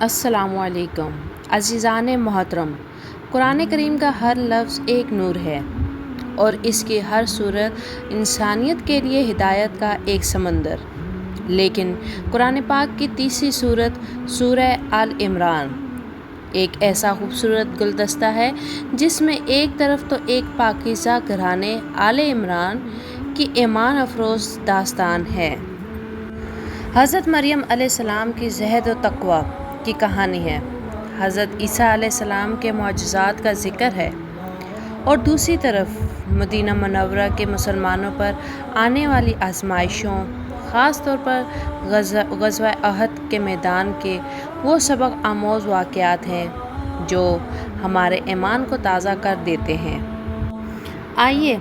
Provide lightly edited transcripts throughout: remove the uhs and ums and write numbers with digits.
السلام علیکم عزیزان محترم۔ قرآن کریم کا ہر لفظ ایک نور ہے اور اس کی ہر صورت انسانیت کے لیے ہدایت کا ایک سمندر۔ لیکن قرآن پاک کی تیسری صورت سورہ آل عمران ایک ایسا خوبصورت گلدستہ ہے جس میں ایک طرف تو ایک پاکیزہ گھرانے آل عمران کی ایمان افروز داستان ہے۔ حضرت مریم علیہ السلام کی زہد و تقوی کی کہانی ہے، حضرت عیسیٰ علیہ السلام کے معجزات کا ذکر ہے، اور دوسری طرف مدینہ منورہ کے مسلمانوں پر آنے والی آزمائشوں، خاص طور پر غزوہ احد کے میدان کے وہ سبق آموز واقعات ہیں جو ہمارے ایمان کو تازہ کر دیتے ہیں۔ آئیے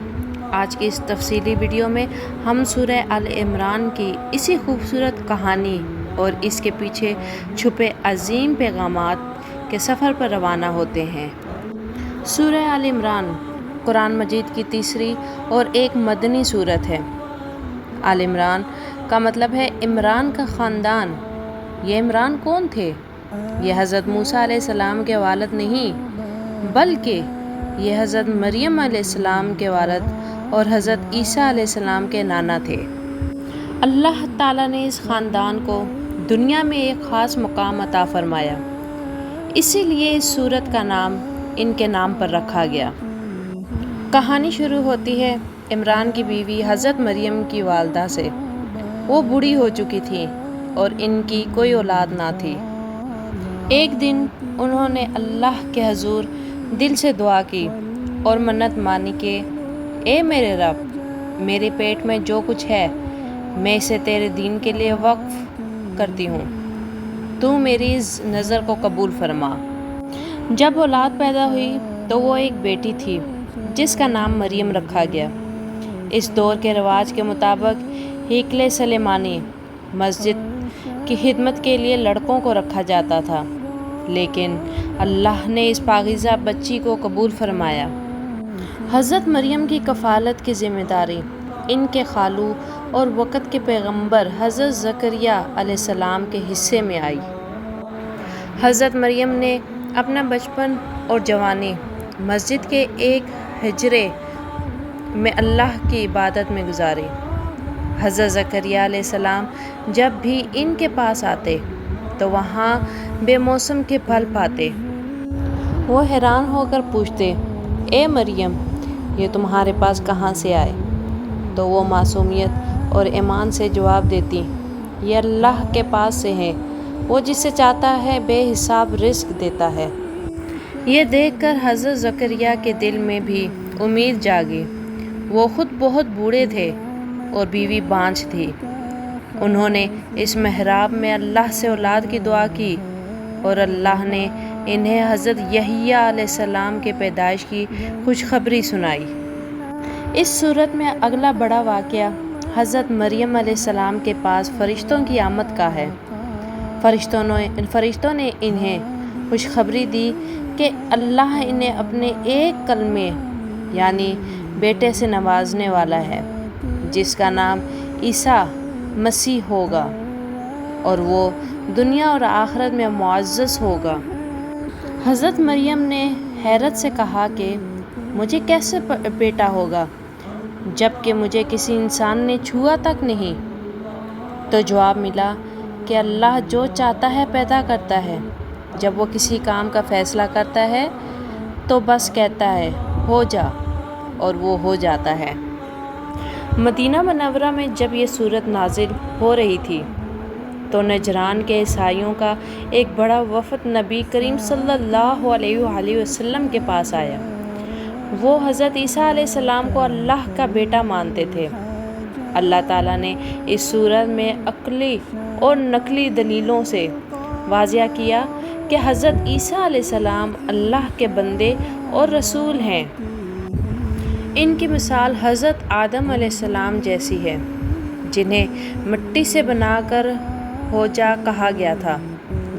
آج کی اس تفصیلی ویڈیو میں ہم سورہ آل عمران کی اسی خوبصورت کہانی اور اس کے پیچھے چھپے عظیم پیغامات کے سفر پر روانہ ہوتے ہیں۔ سورہ آل عمران قرآن مجید کی تیسری اور ایک مدنی سورت ہے۔ آل عمران کا مطلب ہے عمران کا خاندان۔ یہ عمران کون تھے؟ یہ حضرت موسیٰ علیہ السلام کے والد نہیں، بلکہ یہ حضرت مریم علیہ السلام کے والد اور حضرت عیسیٰ علیہ السلام کے نانا تھے۔ اللہ تعالیٰ نے اس خاندان کو دنیا میں ایک خاص مقام عطا فرمایا، اسی لیے اس سورت کا نام ان کے نام پر رکھا گیا۔ کہانی شروع ہوتی ہے عمران کی بیوی حضرت مریم کی والدہ سے۔ وہ بوڑھی ہو چکی تھی اور ان کی کوئی اولاد نہ تھی۔ ایک دن انہوں نے اللہ کے حضور دل سے دعا کی اور منت مانی کہ اے میرے رب، میرے پیٹ میں جو کچھ ہے میں اسے تیرے دین کے لیے وقف کرتی ہوں، تو میری اس نظر کو قبول فرما۔ جب اولاد پیدا ہوئی تو وہ ایک بیٹی تھی جس کا نام مریم رکھا گیا۔ اس دور کے رواج کے مطابق ہیکل سلیمانی مسجد کی خدمت کے لیے لڑکوں کو رکھا جاتا تھا، لیکن اللہ نے اس پاکیزہ بچی کو قبول فرمایا۔ حضرت مریم کی کفالت کی ذمہ داری ان کے خالو اور وقت کے پیغمبر حضرت زکریا علیہ السلام کے حصے میں آئی۔ حضرت مریم نے اپنا بچپن اور جوانی مسجد کے ایک حجرے میں اللہ کی عبادت میں گزاری۔ حضرت زکریا علیہ السلام جب بھی ان کے پاس آتے تو وہاں بے موسم کے پھل پاتے۔ وہ حیران ہو کر پوچھتے، اے مریم، یہ تمہارے پاس کہاں سے آئے؟ تو وہ معصومیت اور ایمان سے جواب دیتی، یہ اللہ کے پاس سے ہیں، وہ جسے چاہتا ہے بے حساب رزق دیتا ہے۔ یہ دیکھ کر حضرت زکریا کے دل میں بھی امید جاگی۔ وہ خود بہت بوڑھے تھے اور بیوی بانجھ تھی۔ انہوں نے اس محراب میں اللہ سے اولاد کی دعا کی اور اللہ نے انہیں حضرت یحییٰ علیہ السلام کے پیدائش کی خوشخبری سنائی۔ اس صورت میں اگلا بڑا واقعہ حضرت مریم علیہ السلام کے پاس فرشتوں کی آمد کا ہے۔ فرشتوں نے انہیں خوشخبری دی کہ اللہ انہیں اپنے ایک کلمے یعنی بیٹے سے نوازنے والا ہے جس کا نام عیسیٰ مسیح ہوگا، اور وہ دنیا اور آخرت میں معزز ہوگا۔ حضرت مریم نے حیرت سے کہا کہ مجھے کیسے بیٹا ہوگا جب کہ مجھے کسی انسان نے چھوا تک نہیں؟ تو جواب ملا کہ اللہ جو چاہتا ہے پیدا کرتا ہے۔ جب وہ کسی کام کا فیصلہ کرتا ہے تو بس کہتا ہے ہو جا، اور وہ ہو جاتا ہے۔ مدینہ منورہ میں جب یہ سورت نازل ہو رہی تھی تو نجران کے عیسائیوں کا ایک بڑا وفد نبی کریم صلی اللہ علیہ وآلہ وسلم کے پاس آیا۔ وہ حضرت عیسیٰ علیہ السلام کو اللہ کا بیٹا مانتے تھے۔ اللہ تعالیٰ نے اس سورت میں عقلی اور نقلی دلیلوں سے واضح کیا کہ حضرت عیسیٰ علیہ السلام اللہ کے بندے اور رسول ہیں۔ ان کی مثال حضرت آدم علیہ السلام جیسی ہے، جنہیں مٹی سے بنا کر ہو جا کہا گیا تھا۔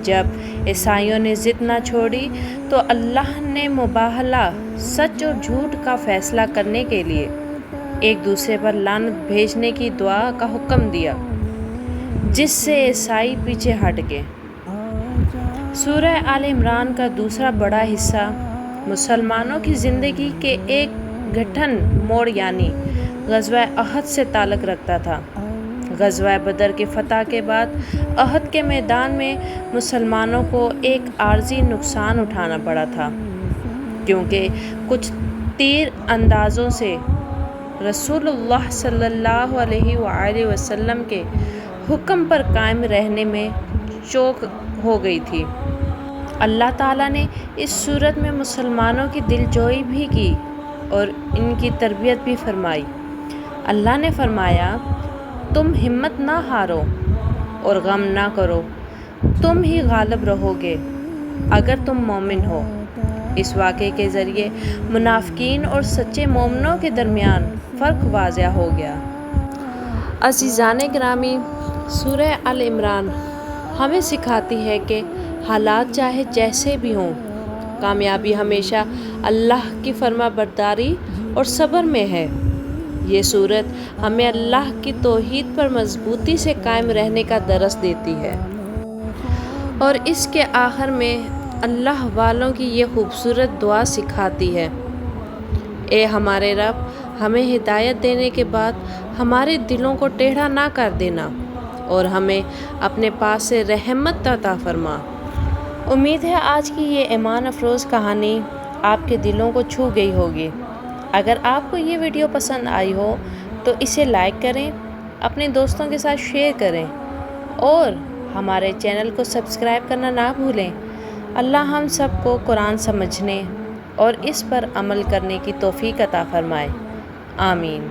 جب عیسائیوں نے ضد نہ چھوڑی تو اللہ نے مباہلہ، سچ اور جھوٹ کا فیصلہ کرنے کے لیے ایک دوسرے پر لعنت بھیجنے کی دعا کا حکم دیا، جس سے عیسائی پیچھے ہٹ گئے۔ سورہ آل عمران کا دوسرا بڑا حصہ مسلمانوں کی زندگی کے ایک گٹھن موڑ یعنی غزوہ احد سے تعلق رکھتا تھا۔ غزوہ بدر کی فتح کے بعد احد کے میدان میں مسلمانوں کو ایک عارضی نقصان اٹھانا پڑا تھا، کیونکہ کچھ تیر اندازوں سے رسول اللہ صلی اللہ علیہ وآلہ وسلم کے حکم پر قائم رہنے میں چوک ہو گئی تھی۔ اللہ تعالیٰ نے اس صورت میں مسلمانوں کی دلجوئی بھی کی اور ان کی تربیت بھی فرمائی۔ اللہ نے فرمایا، تم ہمت نہ ہارو اور غم نہ کرو، تم ہی غالب رہو گے اگر تم مومن ہو۔ اس واقعے کے ذریعے منافقین اور سچے مومنوں کے درمیان فرق واضح ہو گیا۔ عزیزان گرامی، سورہ آل عمران ہمیں سکھاتی ہے کہ حالات چاہے جیسے بھی ہوں، کامیابی ہمیشہ اللہ کی فرما برداری اور صبر میں ہے۔ یہ صورت ہمیں اللہ کی توحید پر مضبوطی سے قائم رہنے کا درس دیتی ہے، اور اس کے آخر میں اللہ والوں کی یہ خوبصورت دعا سکھاتی ہے: اے ہمارے رب، ہمیں ہدایت دینے کے بعد ہمارے دلوں کو ٹیڑھا نہ کر دینا اور ہمیں اپنے پاس سے رحمت عطا فرما۔ امید ہے آج کی یہ ایمان افروز کہانی آپ کے دلوں کو چھو گئی ہوگی۔ اگر آپ کو یہ ویڈیو پسند آئی ہو تو اسے لائک کریں، اپنے دوستوں کے ساتھ شیئر کریں اور ہمارے چینل کو سبسکرائب کرنا نہ بھولیں۔ اللہ ہم سب کو قرآن سمجھنے اور اس پر عمل کرنے کی توفیق عطا فرمائے۔ آمین۔